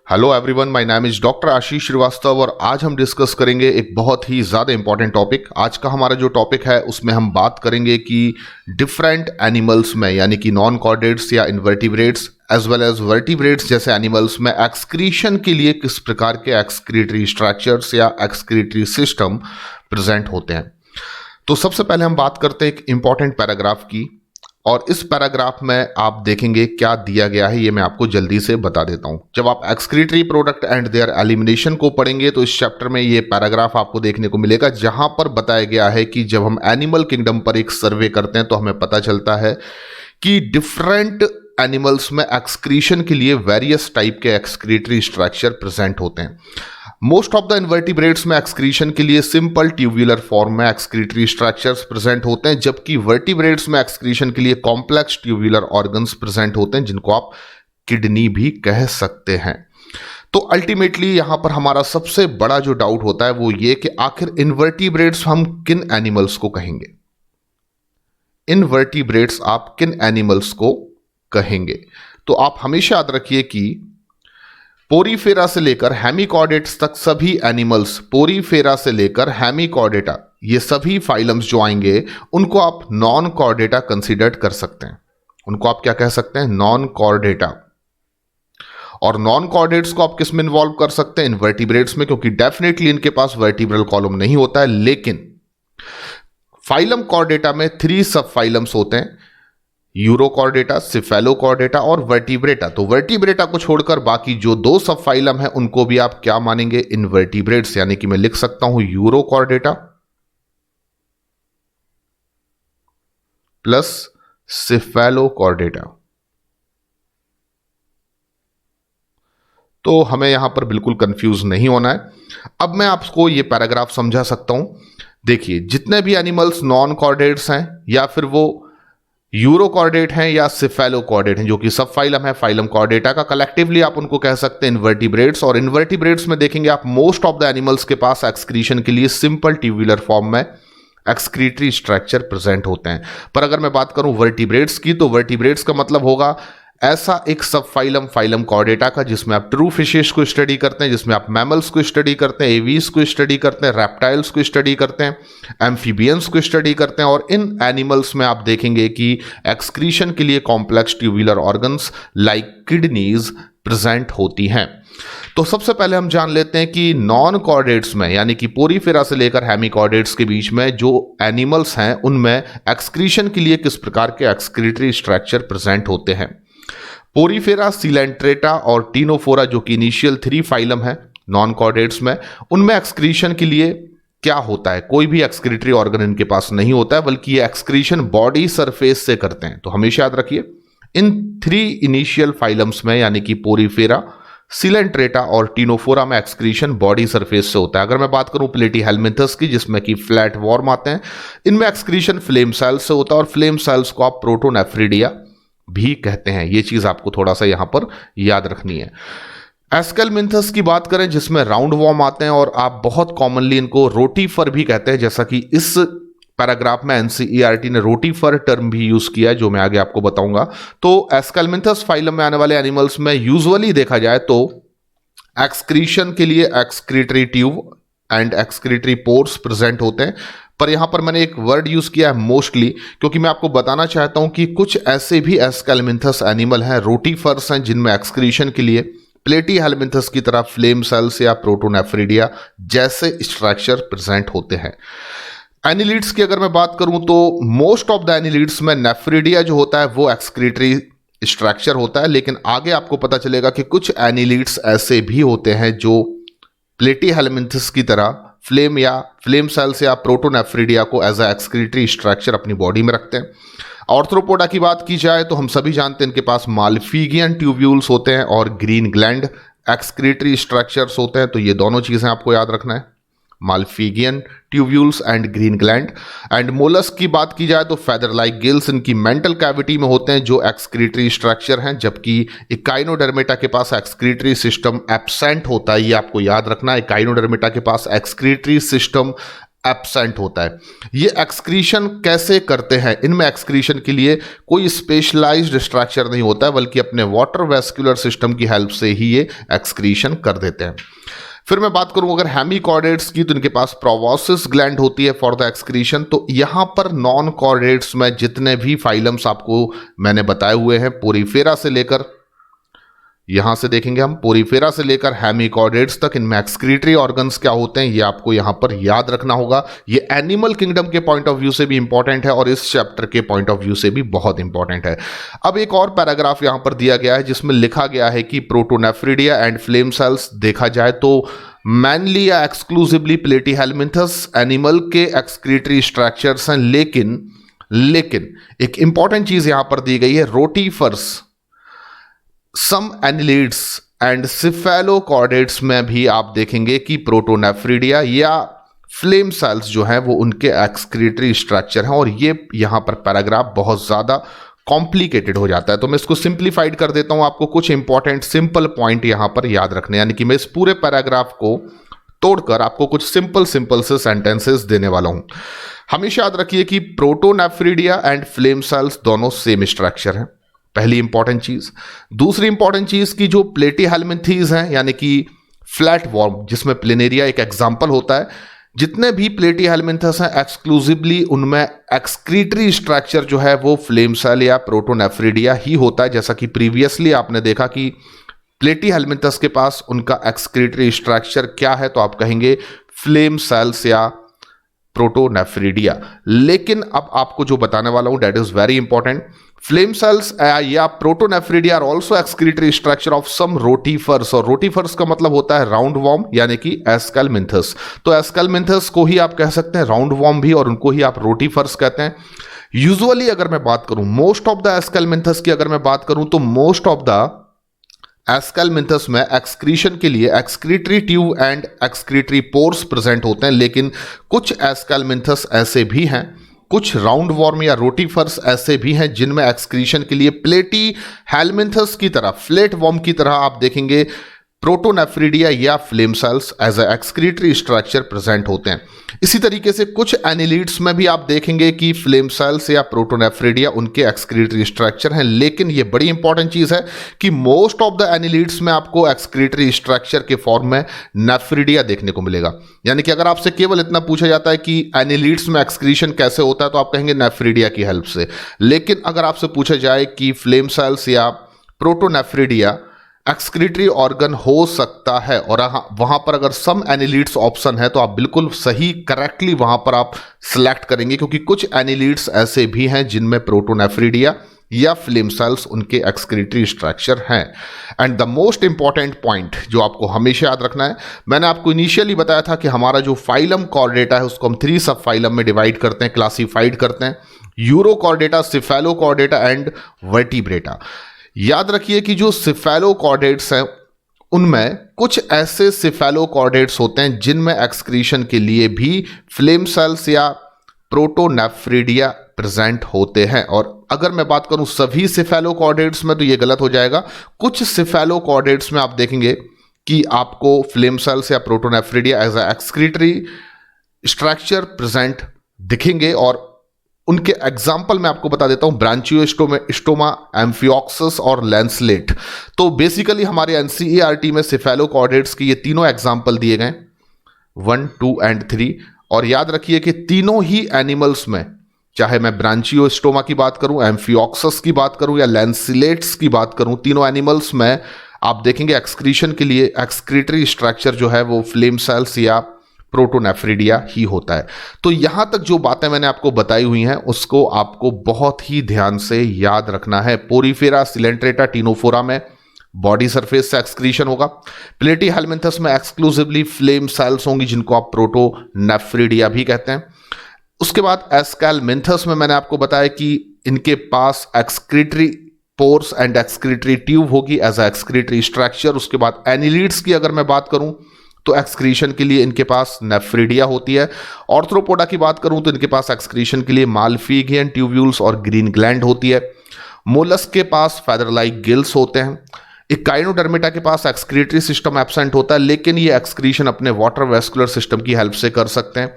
Hello everyone, my name is doctor Ashish Shrivastava और आज हम डिस्कस करेंगे एक बहुत ही ज़्यादा इंपॉर्टेंट टॉपिक। आज का हमारा जो टॉपिक है उसमें हम बात करेंगे कि डिफरेंट एनिमल्स में यानी कि नॉन कॉर्डेट्स या invertebrates as well as vertebrates जैसे एनिमल्स में एक्सक्रीशन के लिए किस प्रकार के एक्सक्रीटरी स्ट्रक्चर्स या एक्सक्रीटरी सिस्टम प्रेजेंट होते हैं। तो सबसे पहले हम बात करते हैं एक इंपॉर्टेंट पैराग्राफ की, और इस पैराग्राफ में आप देखेंगे क्या दिया गया है, ये मैं आपको जल्दी से बता देता हूं। जब आप excretory product and there elimination को पढ़ेंगे तो इस चैप्टर में ये पैराग्राफ आपको देखने को मिलेगा, जहां पर बताया गया है कि जब हम एनिमल किंगडम पर एक सर्वे करते हैं तो हमें पता चलता है कि डिफरेंट एनिमल्स में एक्सक्रीशन के लिए वेरियस टाइप के एक्सक्रीटरी स्ट्रक्चर प्रेजेंट होते हैं। मोस्ट ऑफ द इन्वर्टिब्रेट्स में एक्सक्रीशन के लिए सिंपल ट्यूब्यूलर फॉर्म में एक्सक्रीटरी स्ट्रक्चर्स प्रेजेंट होते हैं, जबकि वर्टिब्रेट्स में एक्सक्रीशन के लिए कॉम्प्लेक्स ट्यूब्यूलर ऑर्गन्स प्रेजेंट होते हैं, जिनको आप किडनी भी कह सकते हैं। तो अल्टीमेटली यहां पर हमारा सबसे बड़ा जो डाउट होता है वो ये कि आखिर इन्वर्टिब्रेट्स हम किन एनिमल्स को कहेंगे। इन्वर्टिब्रेट्स आप किन एनिमल्स को कहेंगे? तो आप हमेशा याद रखिए कि पोरीफेरा से लेकर हेमिकॉर्डेट्स तक सभी एनिमल्स, पोरीफेरा से लेकर हेमिकॉर्डेटा, ये सभी फाइलम्स जो आएंगे उनको आप नॉन कॉर्डेटा कंसीडर कर सकते हैं। उनको आप क्या कह सकते हैं? Non Chordata. और नॉन कॉर्डेट्स को आप किस में इन्वॉल्व कर सकते हैं? इन्वर्टिब्रेट्स में, क्योंकि डेफिनेटली इनके पास वर्टिब्रल कॉलम नहीं होता है। लेकिन फाइलम कॉर्डेटा में 3 सब फाइलम्स होते हैं, यूरोकॉर्डेटा, सिफेलोकॉर्डेटा और वर्टिब्रेटा। तो वर्टिब्रेटा को छोड़कर बाकी जो 2 सब फाइलम है उनको भी आप क्या मानेंगे? इन्वर्टिब्रेट्स। यानी कि मैं लिख सकता हूं यूरोकॉर्डेटा प्लस सिफेलोकॉर्डेटा। तो हमें यहां पर बिल्कुल कंफ्यूज नहीं होना है। अब मैं आपको यह पैराग्राफ समझा सकता हूं। देखिए, जितने भी एनिमल्स नॉन कॉर्डेट्स हैं या फिर वो यूरोकॉर्डेट हैं या सिफेलोकॉर्डेट हैं, जो कि सब फाइलम है फाइलम कॉर्डेटा का, कलेक्टिवली आप उनको कह सकते हैं इन्वर्टिब्रेट्स। और इन्वर्टिब्रेट्स में देखेंगे आप मोस्ट ऑफ द एनिमल्स के पास एक्सक्रीशन के लिए सिंपल ट्यूब्यूलर फॉर्म में एक्सक्रीटरी स्ट्रक्चर प्रेजेंट होते हैं। पर अगर मैं बात करूं वर्टिब्रेट्स की, तो वर्टिब्रेट्स का मतलब होगा ऐसा एक सब फाइलम फाइलम कॉर्डेटा का जिसमें आप ट्रू फिशेस को स्टडी करते हैं, जिसमें आप मैमल्स को स्टडी करते हैं, एवीज को स्टडी करते हैं, रेप्टाइल्स को स्टडी करते हैं, एम्फीबियंस को स्टडी करते हैं। और इन एनिमल्स में आप देखेंगे कि एक्सक्रीशन के लिए complex tubular organs like kidneys present होती हैं। तो सबसे पहले हम जान लेते हैं कि नॉन कॉर्डेट्स में यानी कि पोरीफेरा से लेकर हेमिकॉर्डेट्स के बीच में जो एनिमल्स हैं उनमें एक्सक्रीशन के लिए किस प्रकार के एक्सक्रीटरी स्ट्रक्चर प्रेजेंट होते हैं। पोरीफेरा, सिलेंट्रेटा और टीनोफोरा, जो कि इनिशियल 3 फाइलम है नॉन कॉर्डेट्स में, उनमें एक्सक्रीशन के लिए क्या होता है? कोई भी एक्सक्रीटरी ऑर्गन इनके पास नहीं होता है, बल्कि ये एक्सक्रीशन बॉडी सरफेस से करते हैं। तो हमेशा याद रखिए इन 3 इनिशियल फाइलम्स में यानी कि पोरीफेरा, सिलेंट्रेटा और टीनोफोरा में एक्सक्रीशन बॉडी सरफेस से होता है। अगर मैं बात करूं प्लेटीहेलमिंथस की, जिसमें कि फ्लैट वॉर्म आते हैं, इनमें एक्सक्रीशन फ्लेम सेल्स से होता है। और फ्लेम सेल्स को आप प्रोटोनेफ्रिडिया भी कहते हैं। यह चीज आपको थोड़ा सा यहां पर याद रखनी है। एस्केलमिंथस की बात करें जिसमें राउंड वॉर्म आते हैं, और आप बहुत कॉमनली इनको रोटीफर भी कहते हैं, जैसा कि इस पैराग्राफ में एनसीईआरटी ने रोटीफर टर्म भी यूज किया है, जो मैं आगे आपको बताऊंगा। तो एस्केलमिंथस फाइलम में आने वाले एनिमल्स में यूजुअली देखा जाए तो एक्सक्रीशन के लिए excretory tube and excretory pores present होते हैं। पर यहां पर मैंने एक वर्ड यूज किया है मोस्टली, क्योंकि मैं आपको बताना चाहता हूं कि कुछ ऐसे भी एस्केलमिंथस एनिमल हैं, रोटीफर्स हैं, जिनमें एक्सक्रीशन के लिए प्लेटीहेलमिंथस की तरह फ्लेम सेल्स या प्रोटोनेफ्रिडिया जैसे स्ट्रक्चर प्रेजेंट होते हैं। एनिलिड्स की अगर मैं बात करूं तो मोस्ट ऑफ द एनिलिड्स में नेफ्रिडिया जो होता है वो एक्सक्रीटरी स्ट्रक्चर होता है, लेकिन आगे आपको पता चलेगा कि कुछ एनिलिड्स ऐसे भी होते हैं जो प्लेटीहेलमिंथस की तरह फ्लेम सेल्स या प्रोटोनेफ्रिडिया को एज अ एक्सक्रीटरी स्ट्रक्चर अपनी बॉडी में रखते हैं। ऑर्थ्रोपोडा की बात की जाए तो हम सभी जानते हैं इनके पास मालफिगियन ट्यूब्यूल्स होते हैं और ग्रीन ग्लैंड एक्सक्रीटरी स्ट्रक्चर्स होते हैं। तो ये दोनों चीजें आपको याद रखना है, मालफिगियन tubules and green gland. And mollusc की बात की जाए तो फेदर लाइक गिल्स इनकी मेंटल कैविटी में होते हैं, जो एक्सक्रीटरी स्ट्रक्चर हैं, जबकि इकाइनोडर्मेटा के पास एक्सक्रीटरी सिस्टम एब्सेंट होता है। ये आपको याद रखना है, इकाइनोडर्मेटा के पास एक्सक्रीटरी सिस्टम एब्सेंट होता है। ये एक्सक्रीशन कैसे करते हैं? इनमें एक्सक्रीशन के लिए कोई स्पेशलाइज्ड स्ट्रक्चर नहीं होता है, बल्कि अपने वाटर वेस्कुलर सिस्टम की हेल्प से ही ये एक्सक्रीशन कर देते हैं। फिर मैं बात करूं अगर हेमीकॉर्डेट्स की, तो इनके पास प्रोबॉसिस ग्लैंड होती है फॉर द एक्सक्रीशन। तो यहां पर नॉन कॉर्डेट्स में जितने भी फाइलम्स आपको मैंने बताए हुए हैं, पोरीफेरा से लेकर, यहां से देखेंगे हम पोरीफेरा से लेकर हेमीकॉर्डेट्स तक, इनमें एक्सक्रीटरी ऑर्गन्स क्या होते हैं ये आपको यहां पर याद रखना होगा। ये एनिमल किंगडम के पॉइंट ऑफ व्यू से भी इंपॉर्टेंट है और इस चैप्टर के पॉइंट ऑफ व्यू से भी बहुत इंपॉर्टेंट है। अब एक और पैराग्राफ यहां पर दिया गया है जिसमें लिखा गया है कि प्रोटोनेफ्रिडिया एंड फ्लेम सेल्स देखा जाए तो मैनली या एक्सक्लूसिवली प्लेटीहेलमिन्थस एनिमल के एक्सक्रीटरी स्ट्रक्चर्स हैं, लेकिन एक इंपॉर्टेंट चीज यहां पर दी गई है, rotifers, some annelids and cephalochordates में भी आप देखेंगे कि प्रोटोनेफ्रिडिया या फ्लेम सेल्स जो हैं वो उनके एक्सक्रीटरी स्ट्रक्चर हैं। और ये यहां पर पैराग्राफ बहुत ज्यादा कॉम्प्लिकेटेड हो जाता है, तो मैं इसको सिंप्लीफाइड कर देता हूं, आपको कुछ इंपॉर्टेंट सिंपल पॉइंट यहां पर याद रखने, यानी कि मैं इस पूरे पैराग्राफ को तोड़कर आपको कुछ सिंपल से सेंटेंसेस देने वाला हूं। हमेशा याद रखिए कि प्रोटोनेफ्रिडिया एंड फ्लेम सेल्स दोनों सेम स्ट्रक्चर हैं, पहली इंपॉर्टेंट चीज। दूसरी इंपॉर्टेंट चीज की जो प्लेटीहेलमिन्थीज हैं, यानी कि फ्लैट वॉर्म, जिसमें प्लेनेरिया एक एग्जांपल होता है, जितने भी प्लेटीहेलमिन्थस हैं एक्सक्लूसिवली उनमें एक्सक्रीटरी स्ट्रक्चर जो है वो फ्लेम सेल या प्रोटोनेफ्रिडिया ही होता है। जैसा कि प्रीवियसली आपने देखा कि प्लेटीहेलमिन्थस के पास उनका एक्सक्रीटरी स्ट्रक्चर क्या है, तो आप कहेंगे फ्लेम सेल्स या प्रोटोनेफ्रिडिया। लेकिन अब आपको जो बताने वाला हूं that is very important, flame cells या protonephridia are also excretory structure of some rotifers, और रोटीफर्स का मतलब होता है राउंड वॉर्म यानी कि एस्केलमिन्थस। तो एस्केलमिन्थस को ही आप कह सकते हैं राउंड वॉर्म भी, और उनको ही आप रोटीफर्स कहते हैं। यूजुअली अगर मैं बात करूं मोस्ट ऑफ द एस्केलमिन्थस की, अगर मैं बात करूं तो मोस्ट ऑफ द एस्केलमिन्थस में एक्सक्रीशन के लिए excretory tube and excretory pores present होते हैं, लेकिन कुछ एस्केलमिन्थस ऐसे भी हैं, कुछ राउंड वॉर्म या रोटीफर्स ऐसे भी हैं जिनमें एक्सक्रीशन के लिए प्लेटीहेलमिन्थस की तरह, फ्लैट वॉर्म की तरह आप देखेंगे प्रोटोनेफ्रिडिया या flame cells as a excretory structure present होते हैं। इसी तरीके से कुछ एनिलिड्स में भी आप देखेंगे कि फ्लेम सेल्स या प्रोटोनेफ्रिडिया उनके एक्सक्रीटरी स्ट्रक्चर हैं, लेकिन ये बड़ी इंपॉर्टेंट चीज है कि मोस्ट ऑफ द एनिलिड्स में आपको एक्सक्रीटरी स्ट्रक्चर के फॉर्म में नेफ्रिडिया देखने को मिलेगा। यानी कि अगर आपसे केवल इतना पूछा जाता है कि एनिलिड्स में एक्सक्रीशन कैसे होता है, तो आप कहेंगे नेफ्रिडिया की हेल्प से। लेकिन अगर आपसे पूछा जाए कि फ्लेम सेल्स या प्रोटोनेफ्रिडिया एक्सक्रीटरी ऑर्गन हो सकता है, और वहां पर अगर सम एनिलिड्स ऑप्शन है, तो आप बिल्कुल सही करेक्टली वहां पर आप सिलेक्ट करेंगे, क्योंकि कुछ एनिलिड्स ऐसे भी हैं जिनमें प्रोटोनेफ्रिडिया या फ्लेम सेल्स उनके एक्सक्रीटरी स्ट्रक्चर हैं। And the most important point जो आपको हमेशा याद रखना है, मैंने आपको इनिशियली बताया था कि हमारा जो फाइलम कॉर्डेटा है उसको हम 3 सब फाइलम में डिवाइड करते हैं, क्लासिफाइड करते हैं, यूरोकॉर्डेटा, सिफेलोकॉर्डेटा एंड वर्टिब्रेटा। याद रखिए कि जो सिफेलोकॉर्डेट्स हैं उनमें कुछ ऐसे सिफेलोकॉर्डेट्स होते हैं जिनमें एक्सक्रीशन के लिए भी फ्लेम सेल्स या प्रोटोनेफ्रिडिया प्रेजेंट होते हैं। और अगर मैं बात करूं सभी सिफेलोकॉर्डेट्स में तो ये गलत हो जाएगा। कुछ सिफेलोकॉर्डेट्स में आप देखेंगे कि आपको फ्लेम सेल्स या protonephridia as a excretory structure present दिखेंगे, और उनके एग्जाम्पल मैं आपको बता देता हूं, ब्रांचियोस्टोमा, एम्फियोक्सस और लैंसलेट। तो बेसिकली हमारे एनसीईआरटी में सिफेलोकॉर्डेट्स की ये तीनों एग्जाम्पल दिए गए 1, 2 एंड 3। और याद रखिए कि तीनों ही एनिमल्स में, चाहे मैं ब्रांचियोस्टोमा की बात करूं, एम्फियोक्सस की बात करूं या लैंसलेट्स की बात करूं, तीनों एनिमल्स में आप देखेंगे एक्सक्रीशन के लिए एक्सक्रीटरी स्ट्रक्चर जो है वो फ्लेम सेल्स या प्रोटोनेफ्रिडिया ही होता है। तो यहां तक जो बातें मैंने आपको बताई हुई हैं उसको आपको बहुत ही ध्यान से याद रखना है। पोरीफेरा, सिलेंट्रेटा, टिनोफोरा में बॉडी सरफेस से एक्सक्रीशन होगा। प्लेटीहेलमिन्थस में एक्सक्लूसिवली फ्लेम सेल्स होंगी जिनको आप प्रोटोनेफ्रिडिया भी कहते हैं। उसके बाद एस्केलमिन्थस में मैंने आपको बताया कि इनके पास excretory pores and excretory tube होगी एज ए एक्सक्रीटरी स्ट्रक्चर। उसके बाद एनिलिड्स की अगर मैं बात करूं तो एक्सक्रीशन के लिए इनके पास नेफ्रिडिया होती है। ऑर्थ्रोपोडा की बात करूं तो इनके पास एक्सक्रीशन के लिए मालफिगियन ट्यूब्यूल्स और ग्रीन ग्लैंड होती है। मोलस्क के पास फेदर लाइक गिल्स होते हैं। इकाइनोडर्मेटा के पास एक्सक्रीटरी सिस्टम एब्सेंट होता है, लेकिन ये एक्सक्रीशन अपने वाटर वेस्कुलर सिस्टम की हेल्प से कर सकते हैं।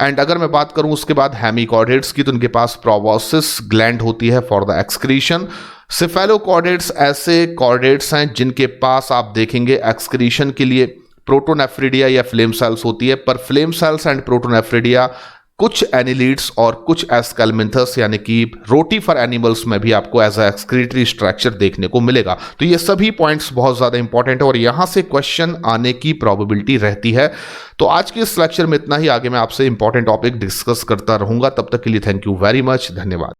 एंड अगर मैं बात करूं उसके बाद हेमिकॉर्डेट्स की, तो उनके पास प्रोबोसिस ग्लैंड होती है फॉर द एक्सक्रीशन। सिफेलोकॉर्डेट्स ऐसे कॉर्डेट्स हैं जिनके पास आप देखेंगे एक्सक्रीशन के लिए प्रोटोनेफ्रिडिया या फ्लेम सेल्स होती है, पर फ्लेम सेल्स एंड प्रोटोनेफ्रिडिया कुछ एनिलीड्स और कुछ एस्केलमिंथस यानी कि रोटीफर एनिमल्स में भी आपको एज अ एक्सक्रीटरी स्ट्रक्चर देखने को मिलेगा। तो ये सभी पॉइंट्स बहुत ज्यादा इंपॉर्टेंट है और यहां से क्वेश्चन आने की प्रोबेबिलिटी रहती है। तो आज के इस लेक्चर में इतना ही, आगे मैं आपसे इंपॉर्टेंट टॉपिक डिस्कस करता रहूंगा। तब तक के लिए थैंक यू वेरी मच, धन्यवाद।